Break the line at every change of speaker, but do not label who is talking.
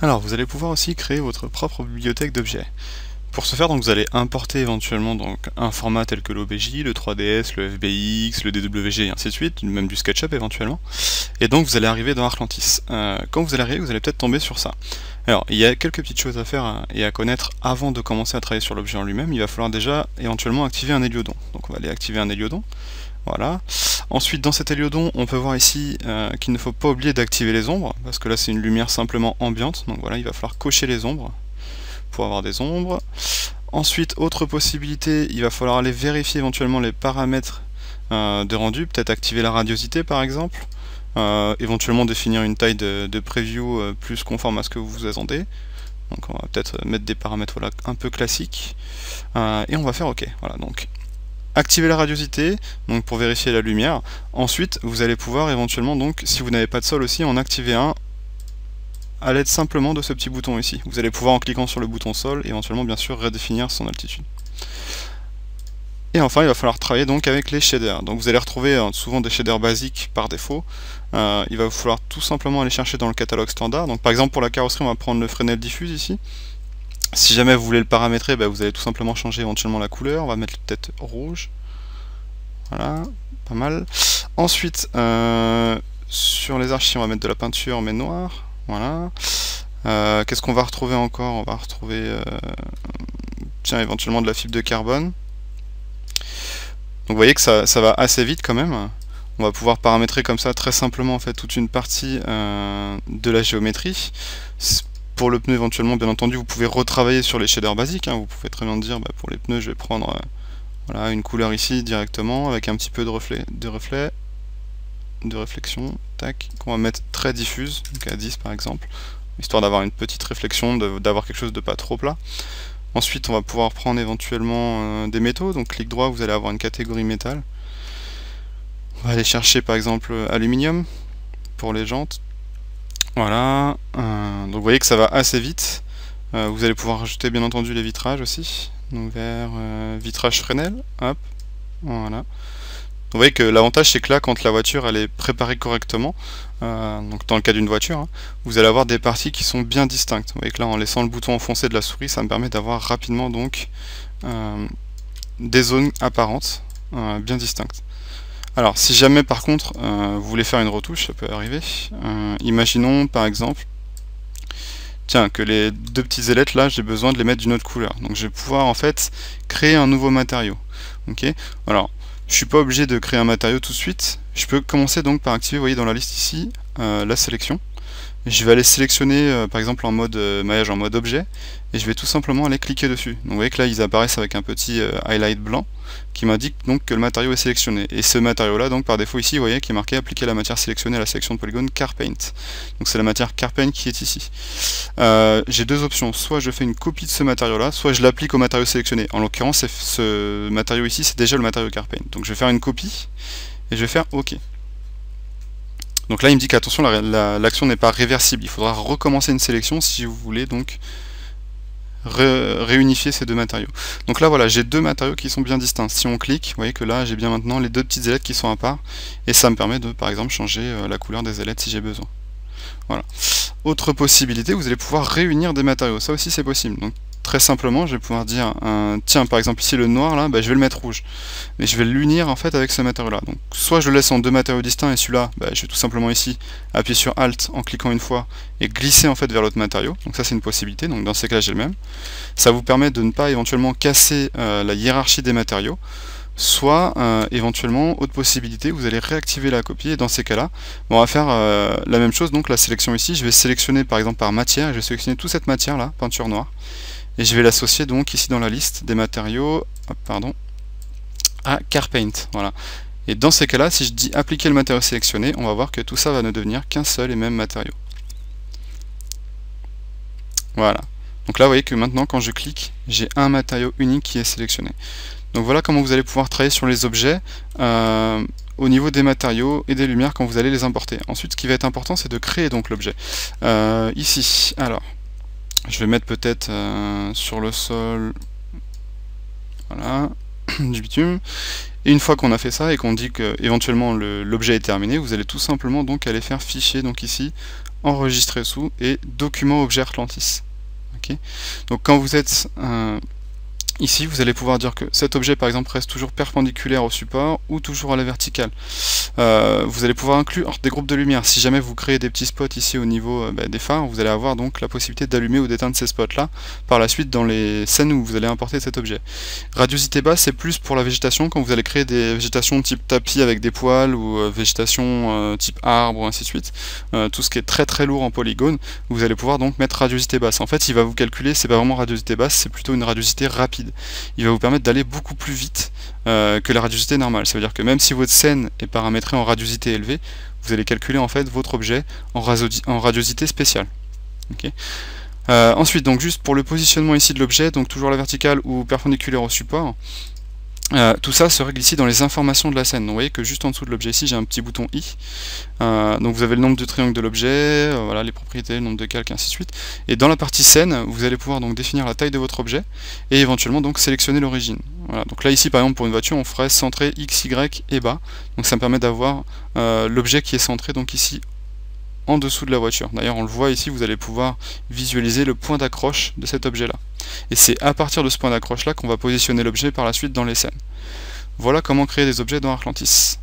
Alors, vous allez pouvoir aussi créer votre propre bibliothèque d'objets. Pour ce faire, donc, vous allez importer éventuellement donc, un format tel que l'OBJ, le 3DS, le FBX, le DWG et ainsi de suite, même du SketchUp éventuellement. Et donc vous allez arriver dans Artlantis. Quand vous allez arriver, vous allez peut-être tomber sur ça. Alors, il y a quelques petites choses à faire et à connaître avant de commencer à travailler sur l'objet en lui-même. Il va falloir déjà éventuellement activer un héliodon. Donc on va aller activer un héliodon. Voilà. Ensuite, dans cet héliodon, on peut voir ici qu'il ne faut pas oublier d'activer les ombres, parce que là c'est une lumière simplement ambiante. Donc voilà, il va falloir cocher les ombres pour avoir des ombres. Ensuite, autre possibilité, il va falloir aller vérifier éventuellement les paramètres de rendu, peut-être activer la radiosité par exemple, éventuellement définir une taille de preview plus conforme à ce que vous attendez. Donc on va peut-être mettre des paramètres voilà, un peu classiques, et on va faire OK. Voilà, donc activer la radiosité donc pour vérifier la lumière. Ensuite, vous allez pouvoir éventuellement, donc si vous n'avez pas de sol aussi, en activer un à l'aide simplement de ce petit bouton ici. Vous allez pouvoir en cliquant sur le bouton sol, éventuellement bien sûr redéfinir son altitude. Et enfin il va falloir travailler donc avec les shaders. Donc vous allez retrouver souvent des shaders basiques par défaut. Il va falloir tout simplement aller chercher dans le catalogue standard. Donc par exemple pour la carrosserie on va prendre le Fresnel diffuse ici. Si jamais vous voulez le paramétrer, vous allez tout simplement changer éventuellement la couleur. On va mettre peut-être rouge. Voilà, pas mal. Ensuite sur les archives on va mettre de la peinture mais noire. Voilà. Qu'est-ce qu'on va retrouver encore? On va retrouver tiens, éventuellement de la fibre de carbone. Donc vous voyez que ça va assez vite quand même. On va pouvoir paramétrer comme ça très simplement en fait toute une partie de la géométrie. Pour le pneu éventuellement bien entendu vous pouvez retravailler sur les shaders basiques. Vous pouvez très bien dire pour les pneus je vais prendre voilà, une couleur ici directement avec un petit peu de réflexion, tac, qu'on va mettre très diffuse, donc à 10 par exemple, histoire d'avoir une petite réflexion, d'avoir quelque chose de pas trop plat. Ensuite on va pouvoir prendre éventuellement des métaux, donc clic droit vous allez avoir une catégorie métal. On va aller chercher par exemple aluminium pour les jantes. Voilà, donc vous voyez que ça va assez vite. Vous allez pouvoir rajouter bien entendu les vitrages aussi, donc vers vitrage Fresnel, hop, voilà. Vous voyez que l'avantage c'est que là quand la voiture elle est préparée correctement, donc dans le cas d'une voiture, vous allez avoir des parties qui sont bien distinctes. Vous voyez que là en laissant le bouton enfoncé de la souris ça me permet d'avoir rapidement donc des zones apparentes bien distinctes. Alors si jamais par contre vous voulez faire une retouche, ça peut arriver, imaginons par exemple tiens, que les deux petites ailettes là j'ai besoin de les mettre d'une autre couleur, donc je vais pouvoir en fait créer un nouveau matériau. Ok, alors je suis pas obligé de créer un matériau tout de suite, je peux commencer donc par activer, vous voyez dans la liste ici, la sélection. Je vais aller sélectionner par exemple en mode maillage en mode objet, et je vais tout simplement aller cliquer dessus. Donc vous voyez que là ils apparaissent avec un petit highlight blanc qui m'indique donc que le matériau est sélectionné. Et ce matériau là donc par défaut ici vous voyez qui est marqué appliquer la matière sélectionnée à la sélection de polygone Carpaint. Donc c'est la matière Carpaint qui est ici. J'ai deux options, soit je fais une copie de ce matériau là, soit je l'applique au matériau sélectionné. En l'occurrence ce matériau ici c'est déjà le matériau Carpaint. Donc je vais faire une copie et je vais faire OK. Donc là il me dit qu'attention l'action n'est pas réversible, il faudra recommencer une sélection si vous voulez donc réunifier ces deux matériaux. Donc là voilà, j'ai deux matériaux qui sont bien distincts. Si on clique, vous voyez que là j'ai bien maintenant les deux petites ailettes qui sont à part, et ça me permet de par exemple changer la couleur des ailettes si j'ai besoin. Voilà. Autre possibilité, vous allez pouvoir réunir des matériaux, ça aussi c'est possible. Donc très simplement je vais pouvoir dire tiens par exemple ici le noir là, je vais le mettre rouge, mais je vais l'unir en fait avec ce matériau là. Donc soit je le laisse en deux matériaux distincts et celui-là je vais tout simplement ici appuyer sur Alt en cliquant une fois et glisser en fait vers l'autre matériau. Donc ça c'est une possibilité, donc dans ces cas là j'ai le même. Ça vous permet de ne pas éventuellement casser la hiérarchie des matériaux. Soit éventuellement, autre possibilité, vous allez réactiver la copie, et dans ces cas là on va faire la même chose. Donc la sélection ici, je vais sélectionner par exemple par matière, et je vais sélectionner toute cette matière là, peinture noire, et je vais l'associer donc ici dans la liste des matériaux à Carpaint. Voilà. Et dans ces cas là si je dis appliquer le matériau sélectionné, on va voir que tout ça va ne devenir qu'un seul et même matériau. Voilà. Donc là vous voyez que maintenant quand je clique, j'ai un matériau unique qui est sélectionné. Donc voilà comment vous allez pouvoir travailler sur les objets au niveau des matériaux et des lumières quand vous allez les importer. Ensuite ce qui va être important c'est de créer donc l'objet. Ici, alors je vais mettre peut-être sur le sol, voilà, du bitume. Et une fois qu'on a fait ça et qu'on dit que éventuellement l'objet est terminé, vous allez tout simplement donc aller faire fichier, donc ici enregistrer sous et document objet Artlantis. Okay. Donc quand vous êtes ici, vous allez pouvoir dire que cet objet par exemple reste toujours perpendiculaire au support ou toujours à la verticale. Vous allez pouvoir inclure des groupes de lumière. Si jamais vous créez des petits spots ici au niveau des phares, vous allez avoir donc la possibilité d'allumer ou d'éteindre ces spots là par la suite dans les scènes où vous allez importer cet objet. Radiosité basse, c'est plus pour la végétation, quand vous allez créer des végétations type tapis avec des poils ou végétation type arbre, ainsi de suite. Tout ce qui est très très lourd en polygone, vous allez pouvoir donc mettre radiosité basse. En fait, il va vous calculer, c'est pas vraiment radiosité basse, c'est plutôt une radiosité rapide. Il va vous permettre d'aller beaucoup plus vite que la radiosité normale. Ça veut dire que même si votre scène est paramétrée en radiosité élevée, vous allez calculer en fait votre objet en radiosité spéciale. Okay. Ensuite, donc juste pour le positionnement ici de l'objet, donc toujours la verticale ou perpendiculaire au support, tout ça se règle ici dans les informations de la scène. Donc vous voyez que juste en dessous de l'objet ici, j'ai un petit bouton I. Donc vous avez le nombre de triangles de l'objet, voilà, les propriétés, le nombre de calques, ainsi de suite. Et dans la partie scène, vous allez pouvoir donc définir la taille de votre objet et éventuellement donc sélectionner l'origine. Voilà. Donc là ici par exemple pour une voiture, on ferait centré X, Y et bas. Donc ça me permet d'avoir l'objet qui est centré donc ici en dessous de la voiture. D'ailleurs on le voit ici, vous allez pouvoir visualiser le point d'accroche de cet objet là. Et c'est à partir de ce point d'accroche là qu'on va positionner l'objet par la suite dans les scènes. Voilà comment créer des objets dans Artlantis.